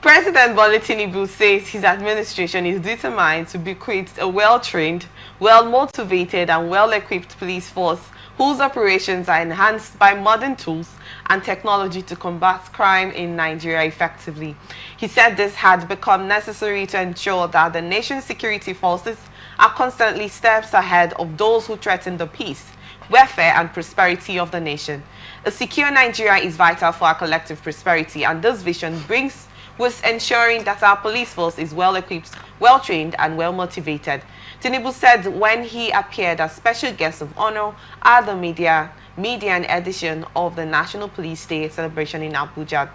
President Bola Tinubu says his administration is determined to bequeath a well-trained, well-motivated and well-equipped police force whose operations are enhanced by modern tools and technology to combat crime in Nigeria effectively. He said this had become necessary to ensure that the nation's security forces are constantly steps ahead of those who threaten the peace, welfare and prosperity of the nation. A secure Nigeria is vital for our collective prosperity, and this vision brings with ensuring that our police force is well-equipped, well-trained and well-motivated. Tinubu said when he appeared as special guest of honor at the median edition of the National Police Day celebration in Abuja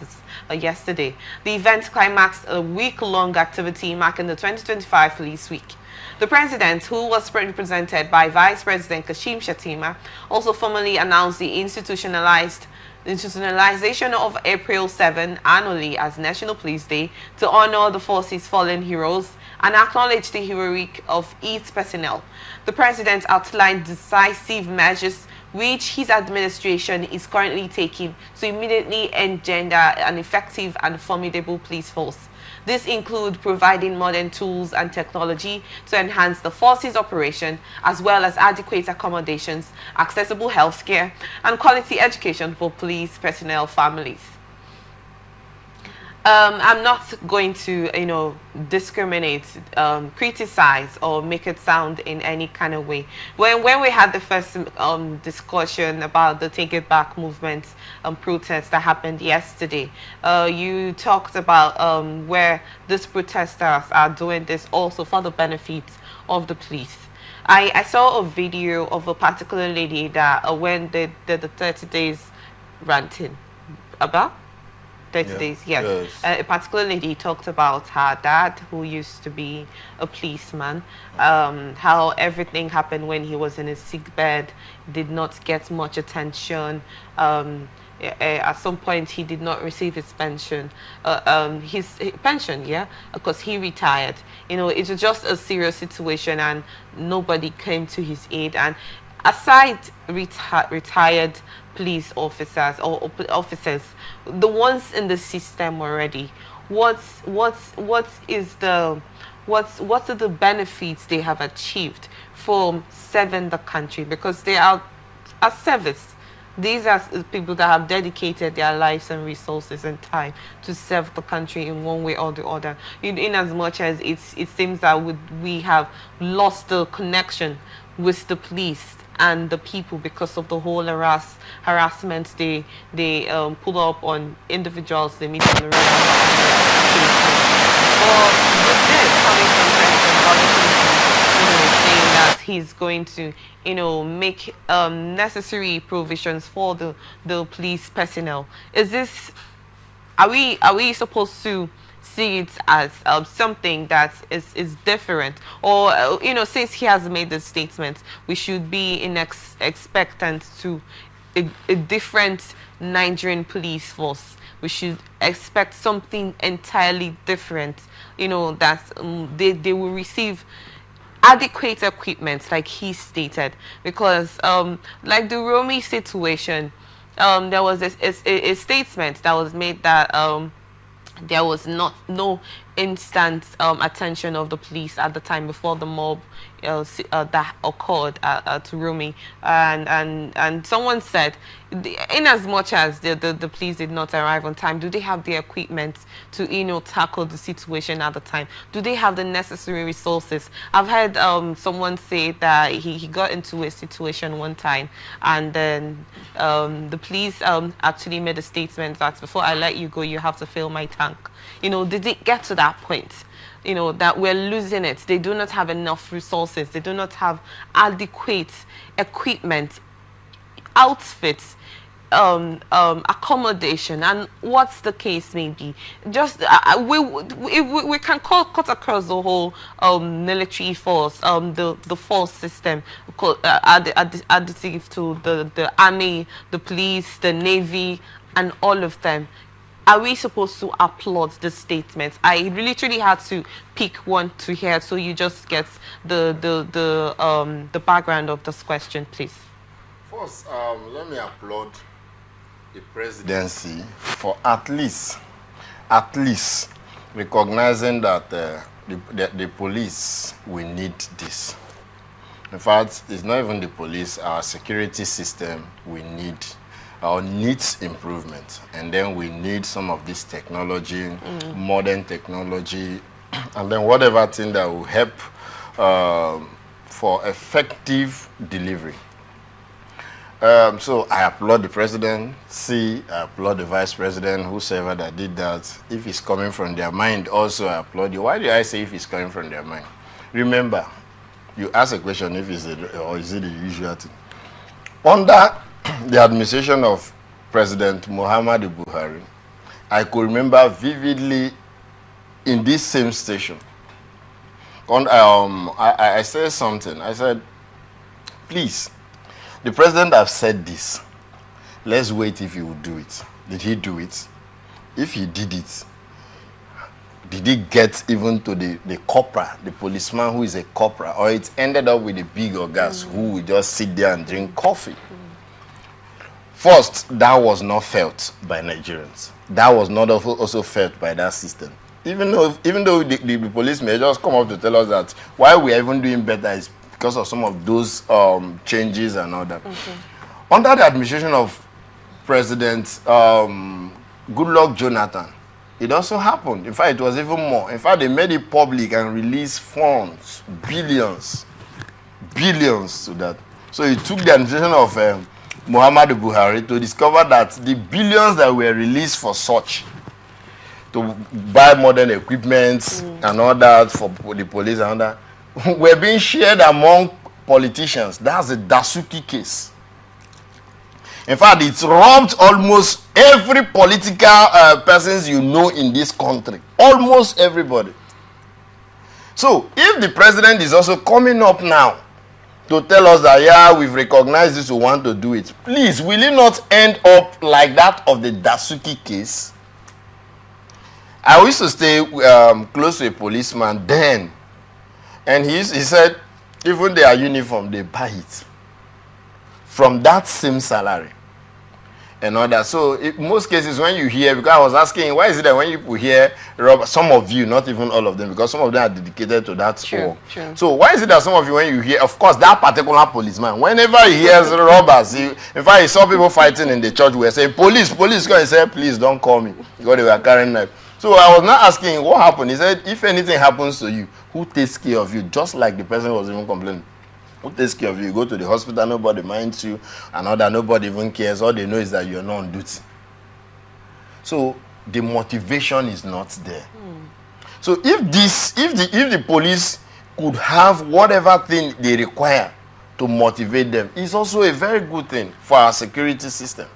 yesterday. The event climaxed a week-long activity marking the 2025 Police Week. The president, who was represented by Vice President Kashim Shettima, also formally announced the institutionalization of April 7 annually as National Police Day to honor the force's fallen heroes and acknowledge the heroic of its personnel. The president outlined decisive measures which his administration is currently taking to immediately engender an effective and formidable police force. This includes providing modern tools and technology to enhance the force's operation, as well as adequate accommodations, accessible health care, and quality education for police personnel families. I'm not going to, discriminate, criticize, or make it sound in any kind of way. When we had the first discussion about the Take It Back movement protest that happened yesterday, you talked about where these protesters are doing this also for the benefit of the police. I saw a video of a particular lady that when they did the 30 days ranting about 30 days, yes. A particular lady talked about her dad, who used to be a policeman, how everything happened when he was in his sick bed, did not get much attention. At some point, he did not receive his pension, because he retired. It was just a serious situation, and nobody came to his aid. And aside retired police officers or officers, the ones in the system already, what are the benefits they have achieved from serving the country? Because they are a service. These are people that have dedicated their lives and resources and time to serve the country in one way or the other. In as much as it seems that we have lost the connection with the police and the people because of the whole harassment they pull up on individuals they meet on the road. But with this coming from President saying that he's going to make necessary provisions for the police personnel, are we supposed to see it as something that is different, or since he has made this statement, we should be expectant to a different Nigerian police force? We should expect something entirely different, that they will receive adequate equipment, like he stated, because like the Romy situation, there was a statement that was made that there was no instant attention of the police at the time before the mob that occurred to Rumi, and someone said, in as much as the police did not arrive on time, do they have the equipment to tackle the situation at the time? Do they have the necessary resources? I've heard someone say that he got into a situation one time, and then the police actually made a statement that before I let you go, you have to fill my tank. Did it get to that point? That we're losing it. They do not have enough resources. They do not have adequate equipment, outfits, accommodation, and what's the case may be. Just we can cut across the whole military force, the force system, additive to the army, the police, the navy, and all of them. Are we supposed to applaud the statements? I literally had to pick one to hear, so you just get the background of this question, please. First, let me applaud the presidency for at least recognizing that the police, we need this. In fact, it's not even the police, our security system, we need, or needs improvement. And then we need some of this technology, modern technology, and then whatever thing that will help for effective delivery. So I applaud the presidency, I applaud the vice president, whosoever that did that. If it's coming from their mind, also I applaud you. Why do I say if it's coming from their mind? Remember, you ask a question if it's or is it the usual thing. Under the administration of President Muhammadu Buhari, I could remember vividly in this same station. I said something. I said, please, the president have said this. Let's wait if he will do it. Did he do it? If he did it, did he get even to the corporal, the policeman who is a corporal, or it ended up with the big ogas who will just sit there and drink coffee? First, that was not felt by Nigerians. That was not also felt by that system. Even though the police may just come up to tell us that why we are even doing better is because of some of those changes and all that. Under the administration of President Goodluck Jonathan, it also happened. In fact, it was even more. In fact, they made it public and released funds, billions to that. So it took the administration of Muhammadu Buhari to discover that the billions that were released for such, to buy modern equipment and all that for the police and all that, were being shared among politicians. That's the Dasuki case. In fact, it's robbed almost every political persons you know in this country. Almost everybody. So, if the president is also coming up now to tell us that, yeah, we've recognized this, we want to do it, please, will it not end up like that of the Dasuki case? I used to stay close to a policeman then, and he said, even their uniform, they buy it from that same salary and all that. So in most cases, when you hear, because I was asking, why is it that when you hear, some of you, not even all of them, because some of them are dedicated to that True. So why is it that some of you, when you hear, of course, that particular policeman, whenever he hears robbers, in fact, he saw people fighting in the church, we were saying, police, come and say, please don't call me, because they were carrying knife. So I was not asking what happened. He said, if anything happens to you, who takes care of you? Just like the person was even complaining. Who takes care of you? You go to the hospital, nobody minds you, and all that, nobody even cares. All they know is that you're not on duty. So the motivation is not there. So if the police could have whatever thing they require to motivate them, it's also a very good thing for our security system.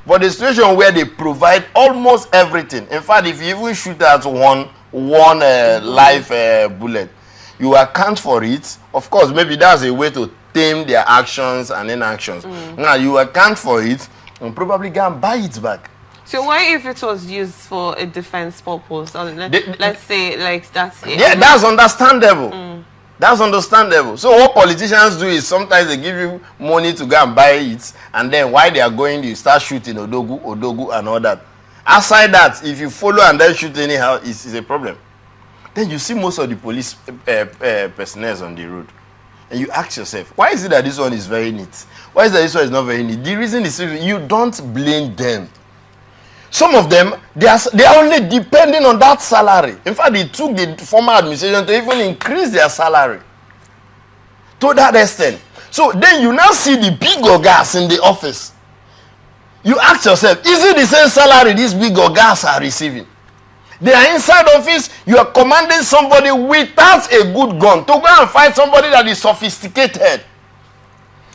But the situation where they provide almost everything, in fact, if you even shoot at one live bullet, you account for it. Of course, maybe that's a way to tame their actions and inactions. Now, you account for it and probably go and buy it back. So why if it was used for a defense purpose? Or let's say like that's it. Yeah, that's understandable. That's understandable. So what politicians do is sometimes they give you money to go and buy it, and then while they are going, you start shooting Odogu and all that. Aside that, if you follow and then shoot anyhow, it's a problem. Then you see most of the police personnel on the road, and you ask yourself, why is it that this one is very neat? Why is it that this one is not very neat? The reason is you don't blame them. Some of them, they are only depending on that salary. In fact, they took the former administration to even increase their salary to that extent. So then you now see the big ogas in the office. You ask yourself, is it the same salary these big ogas are receiving? They are inside office, you are commanding somebody without a good gun to go and fight somebody that is sophisticated.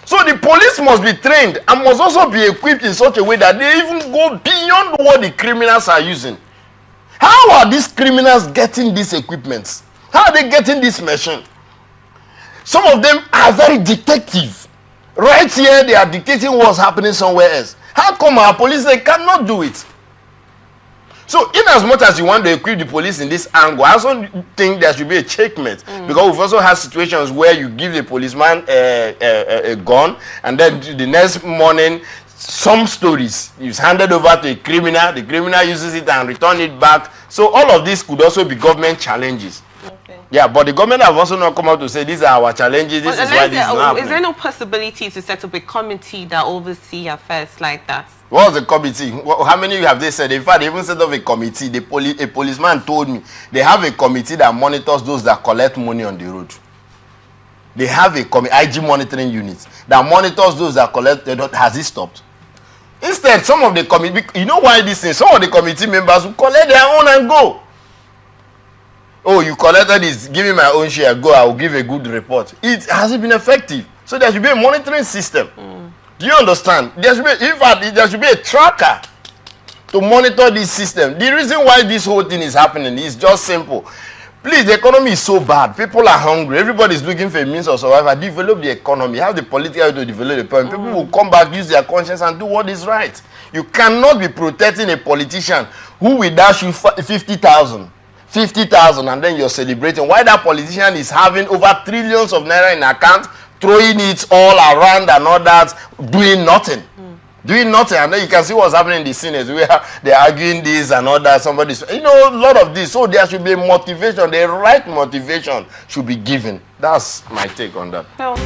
So the police must be trained and must also be equipped in such a way that they even go beyond what the criminals are using. How are these criminals getting these equipments? How are they getting this machine? Some of them are very dictative. Right here, they are dictating what's happening somewhere else. How come our police, they cannot do it? So, in as much as you want to equip the police in this angle, I also think there should be a checkmate. Because we've also had situations where you give the policeman a gun, and then the next morning, some stories is handed over to a criminal, the criminal uses it and return it back. So all of this could also be government challenges. Okay. Yeah, but the government have also not come out to say these are our challenges, this is why this is not happening. Is there no possibility to set up a committee that oversee affairs like that? What's the committee? How many have they said? In fact, they even set up a committee. A policeman told me they have a committee that monitors those that collect money on the road. They have a IG monitoring unit that monitors those that collect. Has it stopped? Instead, some of the committee, you know why this thing? Some of the committee members will collect their own and go. Oh, you collected this, give me my own share, go, I will give a good report. Has it been effective? So there should be a monitoring system. Do you understand? There should be, in fact, there should be a tracker to monitor this system. The reason why this whole thing is happening is just simple. Please, the economy is so bad. People are hungry. Everybody is looking for a means of survival. Develop the economy. Have the political to develop the point. People will come back, use their conscience, and do what is right. You cannot be protecting a politician who will dash you 50,000, and then you're celebrating. Why that politician is having over trillions of naira in account, throwing it all around and all that, doing nothing. Doing nothing, and then you can see what's happening in the Senate where they're arguing this and all that. Somebody's, a lot of this. So there should be motivation. The right motivation should be given. That's my take on that. Well,